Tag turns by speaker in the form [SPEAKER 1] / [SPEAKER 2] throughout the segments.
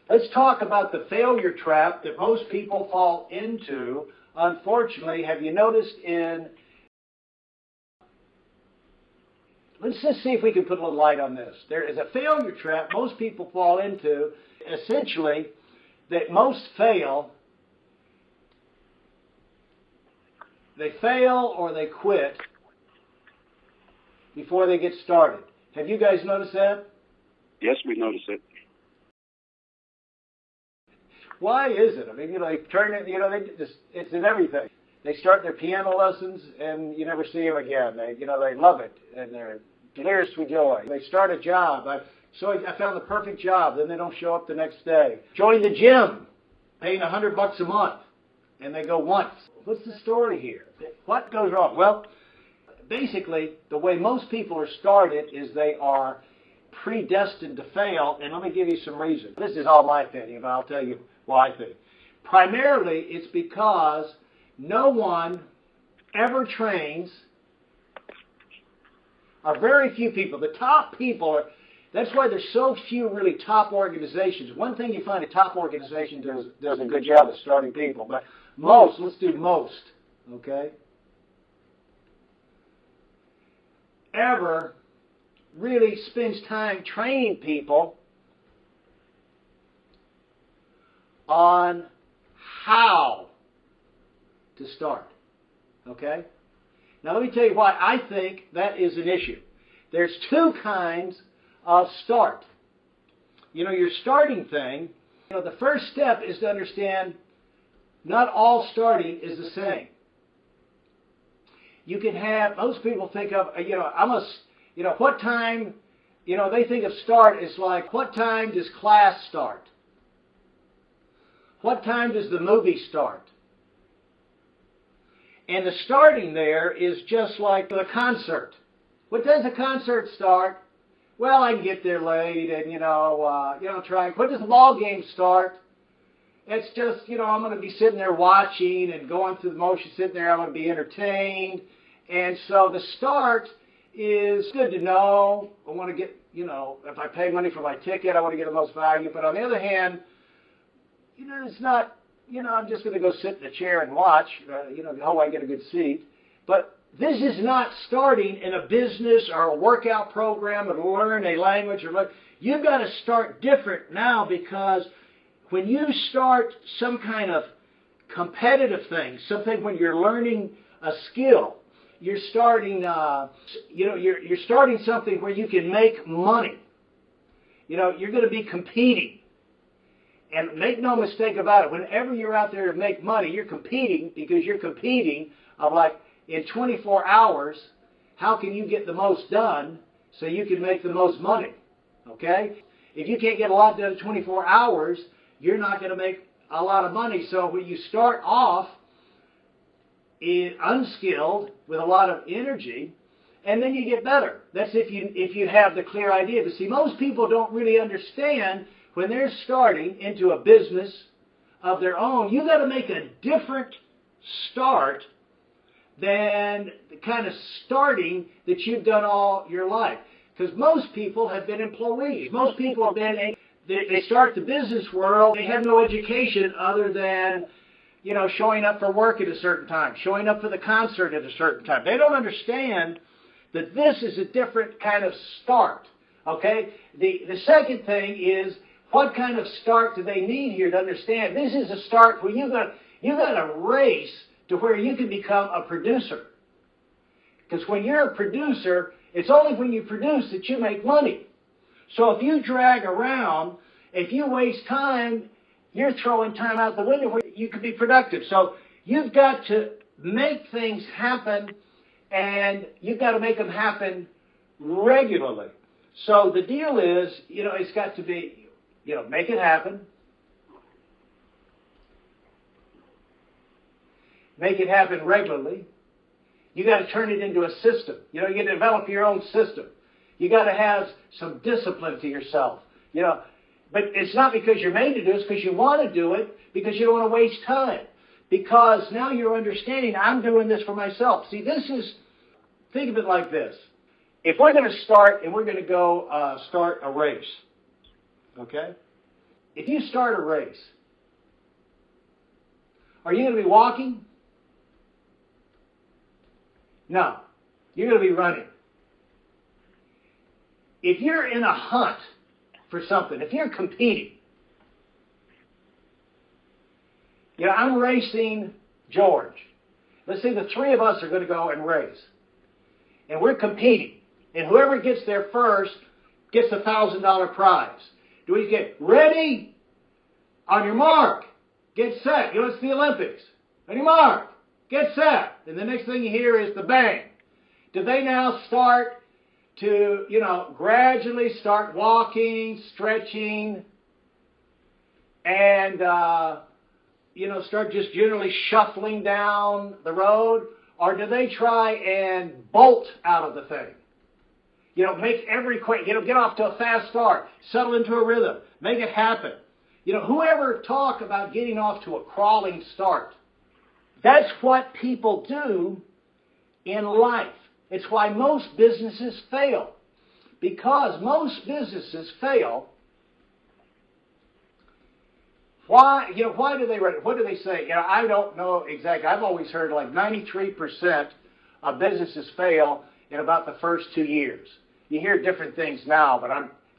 [SPEAKER 1] Let's talk about the failure trap that most people fall into. Unfortunately, have you noticed let's just see if we can put a little light on this. There is a failure trap most people fall into, essentially, that most fail. They fail or they quit before they get started. Have you guys noticed that?
[SPEAKER 2] Yes, we noticed it.
[SPEAKER 1] Why is it? I mean, they turn it, it's in everything. They start their piano lessons and you never see them again. They love it and they're delirious with joy. They start a job. I found the perfect job. Then they don't show up the next day. Join the gym, paying $100 a month, and they go once. What's the story here? What goes wrong? Well, basically, the way most people are started is they are predestined to fail, and let me give you some reasons. This is all my opinion, but I'll tell you why I think. Primarily, it's because no one ever trains, or very few people. The top people that's why there's so few really top organizations. One thing you find a top organization does a good job of starting people, but most, let's do most, okay, ever really spends time training people on how to start, okay? Now let me tell you why I think that is an issue. There's two kinds of start. Your starting thing, the first step is to understand not all starting is the same. You can have, most people think of, what time, they think of start as like, what time does class start? What time does the movie start? And the starting there is just like the concert. What does a concert start? Well, I can get there late and, try. When does the ball game start? It's just, I'm going to be sitting there watching and going through the motions, sitting there, I'm going to be entertained. And so the start is good to know. I want to get, if I pay money for my ticket, I want to get the most value. But on the other hand, it's not, I'm just going to go sit in a chair and watch, hope I get a good seat. But this is not starting in a business or a workout program or to learn a language. You've got to start different now, because when you start some kind of competitive thing, something when you're learning a skill, you're starting, you're starting something where you can make money. You're going to be competing. And make no mistake about it, whenever you're out there to make money, you're competing, because you're competing of like, in 24 hours, how can you get the most done so you can make the most money? Okay? If you can't get a lot done in 24 hours, you're not going to make a lot of money. So when you start off unskilled with a lot of energy, and then you get better. That's if you have the clear idea. But see, most people don't really understand when they're starting into a business of their own, you've got to make a different start than the kind of starting that you've done all your life. Because most people have been employees. Most people have been, they start the business world, they have no education other than, showing up for work at a certain time, showing up for the concert at a certain time. They don't understand that this is a different kind of start, okay? The second thing is, what kind of start do they need here to understand? This is a start where you've got to race to where you can become a producer. Because when you're a producer, it's only when you produce that you make money. So if you drag around, if you waste time, you're throwing time out the window where you could be productive. So you've got to make things happen, and you've got to make them happen regularly. So the deal is, it's got to be, make it happen. Make it happen regularly. You got to turn it into a system. You got to develop your own system. You got to have some discipline to yourself. But it's not because you're made to do it. It's because you want to do it, because you don't want to waste time. Because now you're understanding, I'm doing this for myself. See, think of it like this. If we're going to start and we're going to go start a race, okay? if you start a race, are you going to be walking? No. You're going to be running. If you're in a hunt for something, if you're competing, I'm racing George. Let's say the three of us are going to go and race. And we're competing. And whoever gets there first gets a $1,000 prize. Do we get ready? On your mark. Get set. It's the Olympics. On your mark. Get set. And the next thing you hear is the bang. Do they now start to, gradually start walking, stretching, and, start just generally shuffling down the road? Or do they try and bolt out of the thing? Make every quick, get off to a fast start, settle into a rhythm, make it happen. Whoever talk about getting off to a crawling start? That's what people do in life. It's why most businesses fail. Because most businesses fail. Why do they write? What do they say? I don't know exactly. I've always heard like 93% of businesses fail in about the first 2 years. You hear different things now, but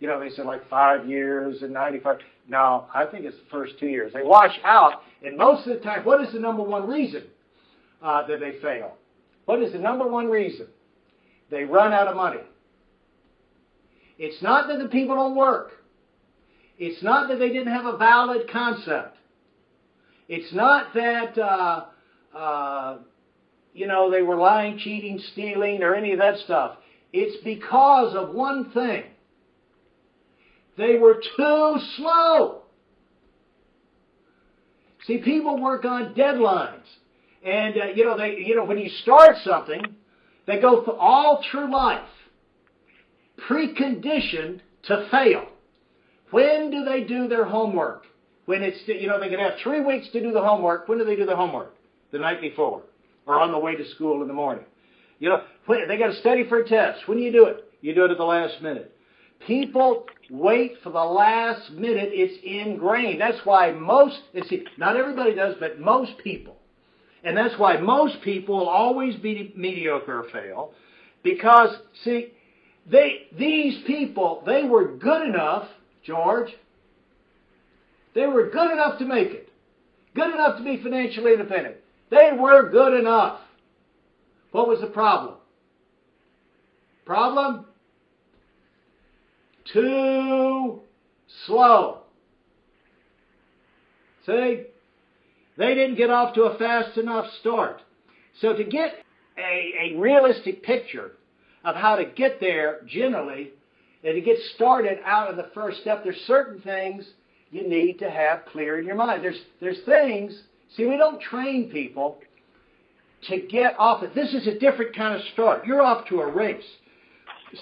[SPEAKER 1] they said like 5 years and 95. No, I think it's the first 2 years. They wash out, and most of the time, what is the number one reason that they fail? What is the number one reason? They run out of money. It's not that the people don't work. It's not that they didn't have a valid concept. It's not that, they were lying, cheating, stealing, or any of that stuff. It's because of one thing. They were too slow. See, people work on deadlines. And, when you start something, they go all through life preconditioned to fail. When do they do their homework? When it's, they can have 3 weeks to do the homework. When do they do the homework? The night before. Or on the way to school in the morning. When they got to study for a test. When do you do it? You do it at the last minute. People wait for the last minute. It's ingrained. That's why not everybody does, but most people. And that's why most people will always be mediocre or fail. Because, see, these people, they were good enough, George. They were good enough to make it. Good enough to be financially independent. They were good enough. What was the problem? Problem? Too slow. See? They didn't get off to a fast enough start. So to get a realistic picture of how to get there generally, and to get started out of the first step, there's certain things you need to have clear in your mind. There's things, see, we don't train people to get off it. This is a different kind of start. You're off to a race.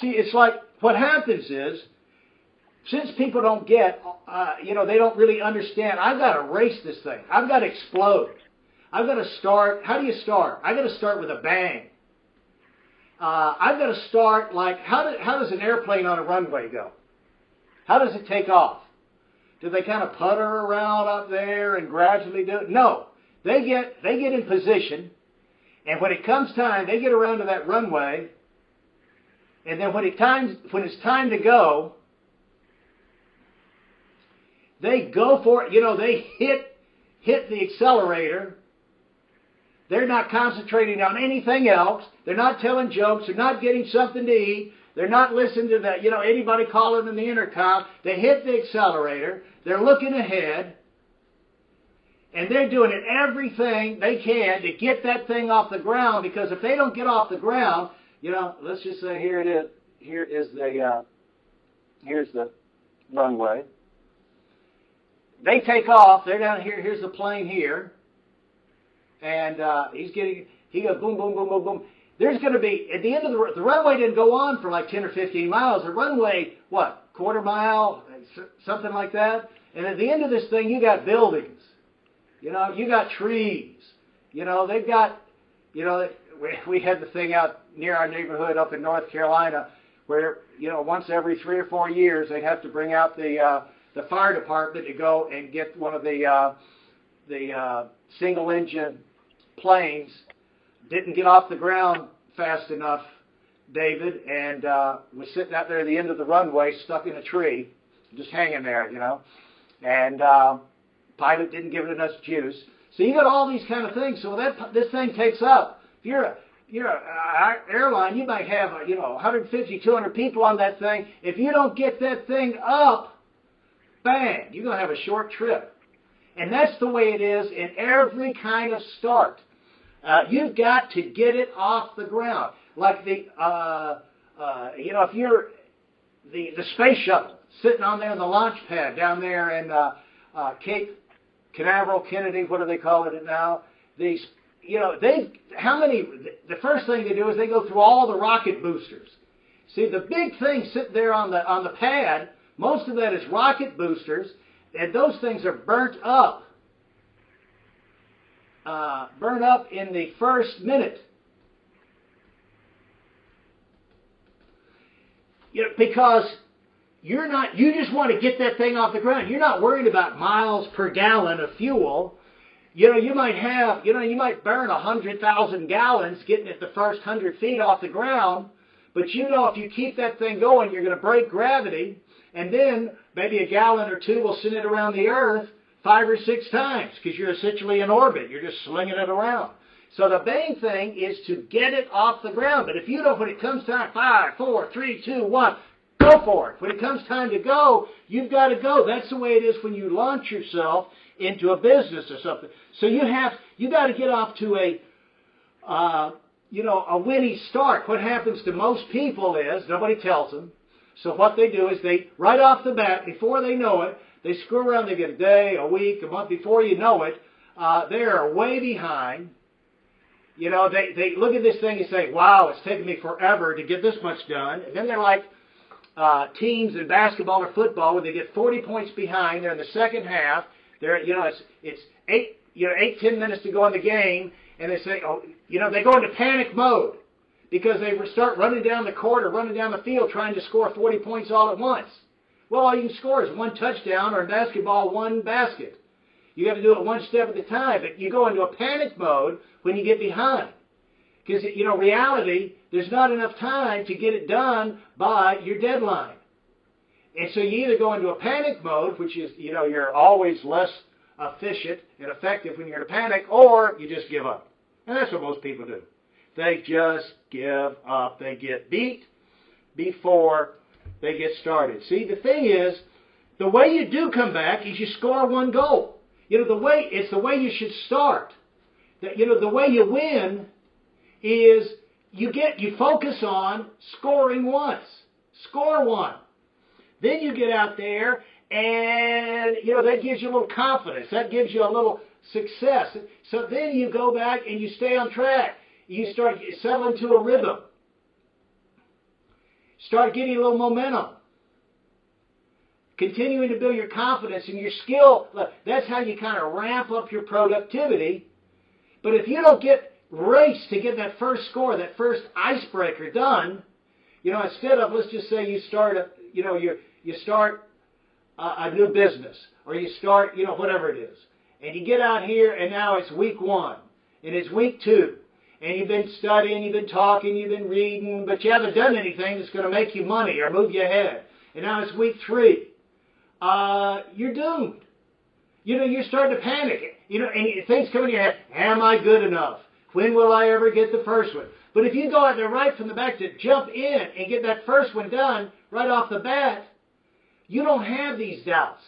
[SPEAKER 1] See, it's like what happens is, since people don't get, they don't really understand, I've got to race this thing. I've got to explode. I've got to start. How do you start? I've got to start with a bang. I've got to start like, how does an airplane on a runway go? How does it take off? Do they kind of putter around up there and gradually do it? No. They get in position, and when it comes time, they get around to that runway, and then when it's time to go, they go for it. They hit the accelerator. They're not concentrating on anything else. They're not telling jokes. They're not getting something to eat. They're not listening to anybody calling in the intercom. They hit the accelerator. They're looking ahead. And they're doing everything they can to get that thing off the ground, because if they don't get off the ground, let's just say here it is. Here's the runway. They take off. They're down here. Here's the plane here. And he goes boom, boom, boom, boom, boom. There's going to be, at the end of the runway didn't go on for like 10 or 15 miles. The runway, quarter mile, something like that. And at the end of this thing, you got buildings. You got trees. They've got, we had the thing out near our neighborhood up in North Carolina where, once every 3 or 4 years, they'd have to bring out the the fire department to go and get one of the single engine planes. Didn't get off the ground fast enough, David, and was sitting out there at the end of the runway, stuck in a tree, just hanging there, you know. And pilot didn't give it enough juice. So you got all these kind of things. So this thing takes up. If you're an airline, you might have 150, 200 people on that thing. If you don't get that thing up, bang, you're going to have a short trip. And that's the way it is in every kind of start. You've got to get it off the ground. Like if you're the space shuttle sitting on there in the launch pad down there in Cape Canaveral, Kennedy, what do they call it now? The first thing they do is they go through all the rocket boosters. See, the big thing sitting there on the pad, most of that is rocket boosters, and those things are burnt up in the first minute. Because you just want to get that thing off the ground. You're not worried about miles per gallon of fuel. You might burn 100,000 gallons getting it the first 100 feet off the ground, but if you keep that thing going, you're going to break gravity, and then maybe a gallon or two will send it around the Earth 5 or 6 times because you're essentially in orbit. You're just slinging it around. So the main thing is to get it off the ground. But if you don't, when it comes time, 5, 4, 3, 2, 1, go for it. When it comes time to go, you've got to go. That's the way it is when you launch yourself into a business or something. So you got to get off to a winning start. What happens to most people is nobody tells them. So what they do is they, right off the bat, before they know it, they screw around. They get a day, a week, a month. Before you know it, they are way behind. They look at this thing and say, wow, it's taken me forever to get this much done. And then they're like teams in basketball or football where they get 40 points behind. They're in the second half. It's 8-10 minutes to go in the game. And they say, they go into panic mode because they start running down the court or running down the field trying to score 40 points all at once. Well, all you can score is 1 touchdown or in basketball, 1 basket. You got to do it one step at a time, but you go into a panic mode when you get behind. Because, reality, there's not enough time to get it done by your deadline. And so you either go into a panic mode, which is, you're always less efficient and effective when you're in a panic, or you just give up. And that's what most people do. They just give up. They get beat before they get started. See, the thing is, the way you do come back is you score 1 goal. It's the way you should start. The way you win is you focus on scoring once. Score 1. Then you get out there and, that gives you a little confidence. That gives you a little success. So then you go back and you stay on track. You start settling to a rhythm. Start getting a little momentum. Continuing to build your confidence and your skill. That's how you kind of ramp up your productivity. But if you don't race to get that first score, that first icebreaker done, instead of, let's just say you start a new business, or you start, whatever it is, and you get out here and now it's week 1 and it's week 2, and you've been studying, you've been talking, you've been reading, but you haven't done anything that's going to make you money or move you ahead. And now it's week 3. You're doomed. You're starting to panic. And things come in your head. Am I good enough? When will I ever get the first one? But if you go out there right from the back to jump in and get that first one done right off the bat, you don't have these doubts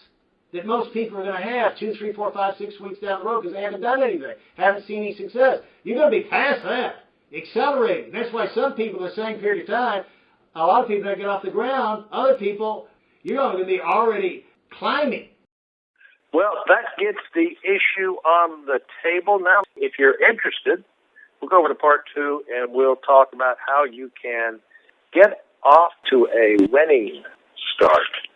[SPEAKER 1] that most people are going to have 2, 3, 4, 5, 6 weeks down the road because they haven't done anything, haven't seen any success. You're going to be past that, accelerating. That's why some people in the same period of time, a lot of people don't get off the ground. Other people, you're going to be already climbing.
[SPEAKER 3] Well, that gets the issue on the table. Now, if you're interested, we'll go over to part 2 and we'll talk about how you can get off to a winning start.